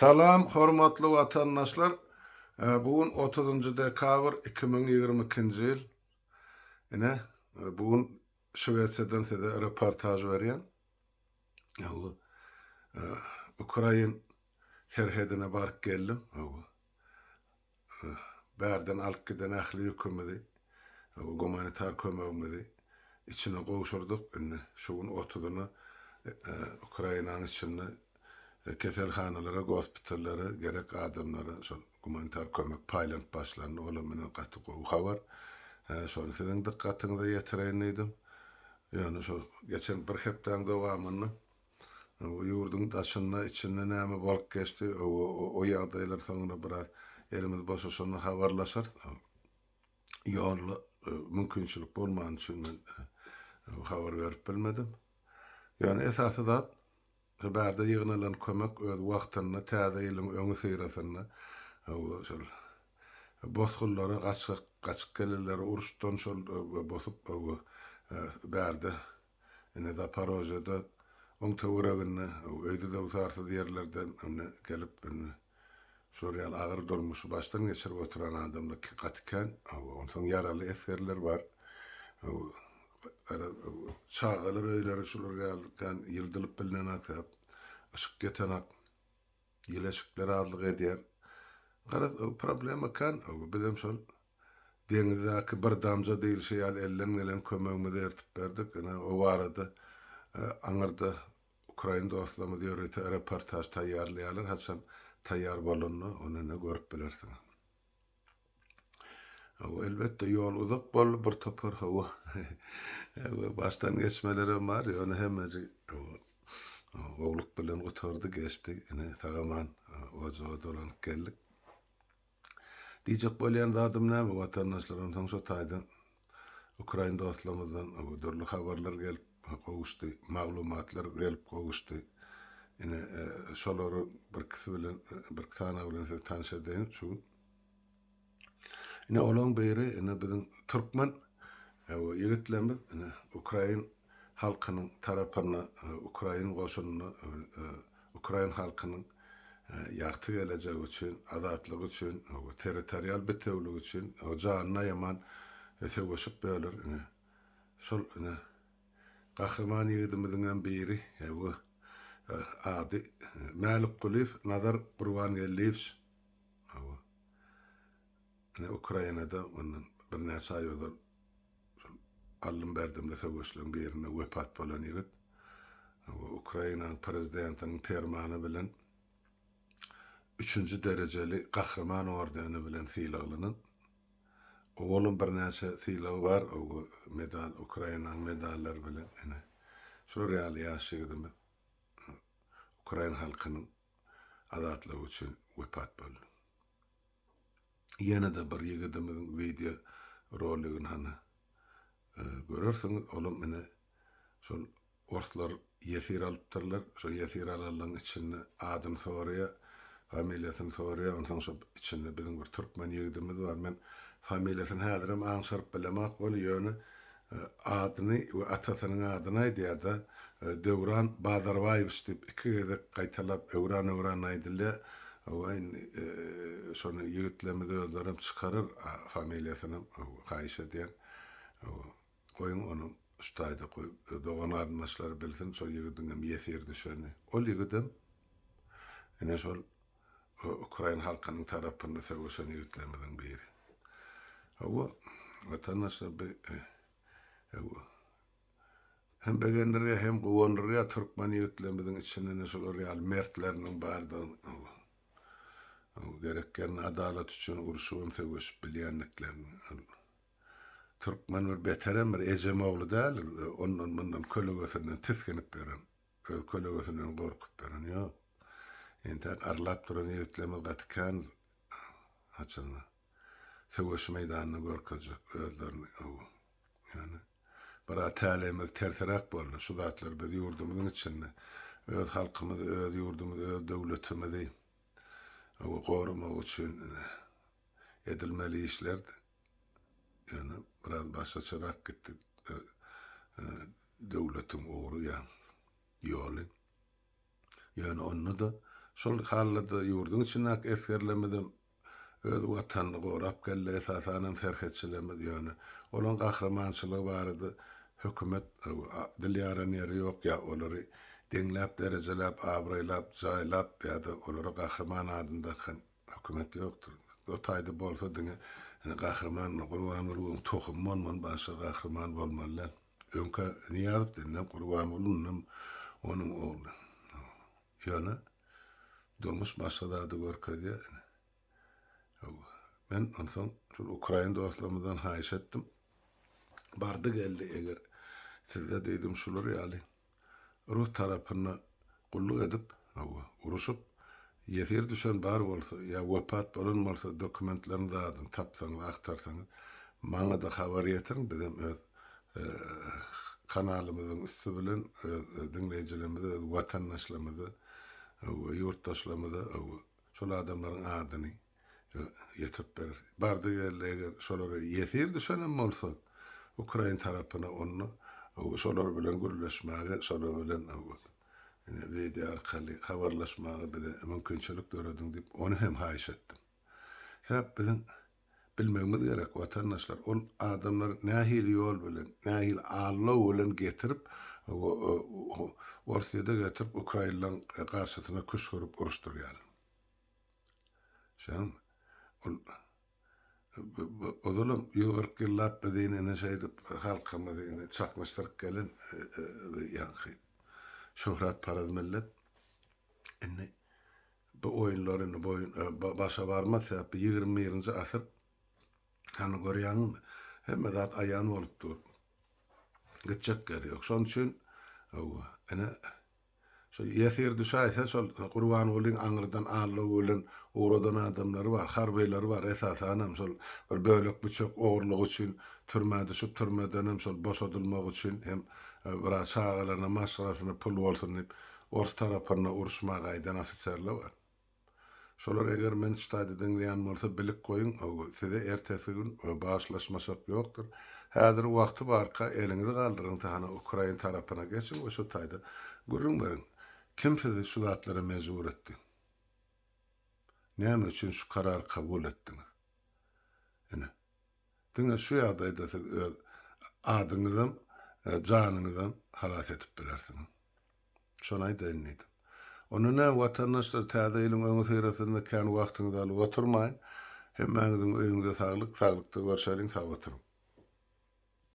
Salam, hormatly vatandaşlar. Bugün 30 dekabr 2022 yıl. Ine bugün Şuwetseden size röportaj berýän. Ukrayn serhedine barıp geldim. Bärden alyp giden ähli ýükümidi, gumanitar kömegimizi içine goşurduk. Şuň 30-yny Ukraynanyň içinde keselhanalara, gospitallara, gerek adamlara, gumanitar kömek paýlanyp başlandy. Olar menen gaty gowy habar. Şonu siziň dikkatiňize ýetireýän edim. Ýani şu geçen bir hepden dowamyny ýurdun daşyna içinde näme bolup geçdi, o ýagdaýlar soňra biraz elimiz boşaşyny habarlaşar. Ýaly mümkinçilik bolmany üçin men habar berip bilmedim. Ýani esasy zat bärde ýygnalan kömek öz wagtyny täze ýylyň öňü syrasyny bosgullara gaçyk gelirler uruşdan şol bosup bärde ene Zaporojyada oň töwereginde öýde de uzarsız ýerlerden gelip Şurýal agyr durmuşy başdan geçirip oturan adamlar gatken oň soň ýaraly esgerler bar. Çağalar öýleri şular ýalgan ýyldylyp bilinen akap ışık geten ýyleşikler adlyk edýär. Garaz problema kan bizim şol deňizdäki bir damja diýil şey elden gelen kömegimizi ertip berdik. O barada aňyrda Ukrayn dostlarymyz ýöreýär reportaj taýýarlaýarlar. Haçan taýýar bolunny onyny görüp bilersiň. Elbette ýol uzak bol bir topar hawa. Baştan geçmeleri var. Ýöne hemmeji ogluk bilen oturdy geçdi. Tagaman ojo dolanyp geldik. Diýjek bolýan zadym näme watandaşlaryň soň şu taýdan Ukrayn dostlarymyzdan dörli habarlar gelip gowuşdy, maglumatlar gelip gowuşdy. Şolary bir kisi bilen bir sana bilen tanış edin şu. Olaň biri biziň türkmen ýigitlerimiz Ukrayn halkynyň tarapyna Ukrayn goşunyny Ukrayn halkynyň ýagty gelecegi üçin, azatlygy üçin, territorial betewligi üçin janyna ýaman söwüşip böler. Şol gahrman ýigitimiziň biri ady Malik Gulif Nazar Gurbangeliyevич. Ukraynada onun bir näçe aýylar allym berdimle söwüşleň birine wepat bolan ýigit. Ukrayna prezidentiniň fermany bilen 3-nji derejeli gahrman ordeni bilen sylagynyň. Oğlum bir näçe sylagy bar, medal Ukrayna medallar bilen. Şu real ýaşaýdym. Ukrayn halkynyň azatlygy üçin wepat boldy. Ýene de bir ýigitimiň video roligini görürsiň, olam mene şol orslar ýesir alypdyrlar. Şo ýesir alanlaryň içinde adym soraýa, familiýasyny soraýa, ondan soň içinde biziň bir türkmen ýigitimiz bar. Men familiýasyny häzirim aňşyryp bilemek bolýar. Adyny we atasynyň adyny aýdýar. Döwran Bazarbaýew diýip iki gede gaýtalap Öwran aýdyldy. Şonu ýigitlerimiz özlerim çykaryr familiýasyny gaýş edýär. Goýun onu ustaýda goýup dogan arnaşlar bilsin, şol ýigitiň hem ýesir düşeni. Ol ýigitim şol Ukrayn halkynyň tarapyny söwüşen ýigitlerimiziň biri. Vatandaşlar hem begenleri hem gowanları türkmen ýigitlerimiziň içinde şol real mertleriň bardygyny gereken adalet üçin uruşuň söwüşip bilýänliklerini. Türkmen bir beterem bir ejemoglu däl, ondan bundan kölegesinden tiskinip beren, kölegesinden gorkup beren ýok. Ente arlap duran ýigitlerimiz gatkan haçan söwüş meýdanyny görkezjek özlerini. Yani bara tälimimiz terterak boldy. Şu zatlar biz ýurdumyzyň içinde öz halkymyzy, öz ýurdumyzy, öz döwletimizi gorumak üçin edilmeli işlerdi. Yani biraz başaçarak gitti döwletiň ogry ýoly. Yani onu da Şol hallada ýurdun içinak esgerlemeden öz watanny gorap gelle esasanem serhetçilemez ýöne. Olan gahramançylygy barady. Hökümet dilýaran ýeri ýok ýa olary deňläp derejelap, abraýlap, jaýlap ýa-da olary gahraman adynda hökümet ýokdur. O taýda bolsa diňe gahraman Gurban Ulug'un tohumman başga gahraman bolmalylar. Öňkä niýaryp diňe Gurban Ulug'un onuň ogly. Ýöne durmuş başlady görkezýär. Ben onsoň şu Ukraina dostlarymyzdan haýyş etdim. Bardy geldi eger sizde dedim şular ýaly. Rus tarapyna gulluk edip, uruşup ýetir düşen bar bolsa ýa wepat bolan bolsa dokumentlerini dadyň tapsaň, aktarsaň, maňa da habar ýetirin bizim öz kanalymyzyň üstü bilen dinleýijilerimize, watandaşlarymyza, ýurtdaşlarymyza şol adamlaryň adyny ýetip berer. Bardy eger şolary ýetir düşen bolsa Ukraina tarapyna onu şolar bilen gürleşmäge, şolar bilen video arkaly habarlaşmagy bize mümkinçilik döredin diýip onu hem haýyş etdim. Häp biziň bilmegimiz gerek watandaşlar ol adamlar nähil ýol bilen, nähil Allah bilen getirip Orsiýada getirip Ukrainaň garşysyna küç görüp uruşdurýar. Şam Oğlum yılgırk yıllar bedeni ne şeydi halkımızı çakmıştırıp gelin yankı şöhret paraz millet enne bu oyunların başa varmasa 20. asır kanı görýän hem zat ayan bolupdy. Geçecek gerek. Şoň üçin ene şo ýetir düşäýse şol Gurban Ulug'un aňyrdan Allah bilen uğradan adamlar var, harbeýler var. Esasen şol bir bölek bıçak oğurlugy üçin türmäde düşüp türmeden hem şol boşadylmak üçin hem bir çağalaryna masrafyny pul bolsun diýip Ors tarapyna uruşmaga aýdan ofitserler var. Şolar eger men ştaýda dinleýän bolsa bilik goýun, size ertesi gün başlaşmasak ýokdur. Häzir wagty barka eliňizi galdyryň tahana Ukraina tarapyna geçin we şu taýda görüň berin. Kim sizi şu zatlara mezur etdi? Näme üçin şu karar kabul etdiňiz? Ene. Diňe şu ýagdaýda siz adyňyzdan, janyňyzdan halas etip bilersiňiz. Şonu aýdyn. Onuna watandaşlar täze ýylyň öňe süreşinde kän wagtyňyzy alyp oturmaýyn. Hemmäňiziň öýüňize saglyk, saglyklykda görşeliň, sag oturuň.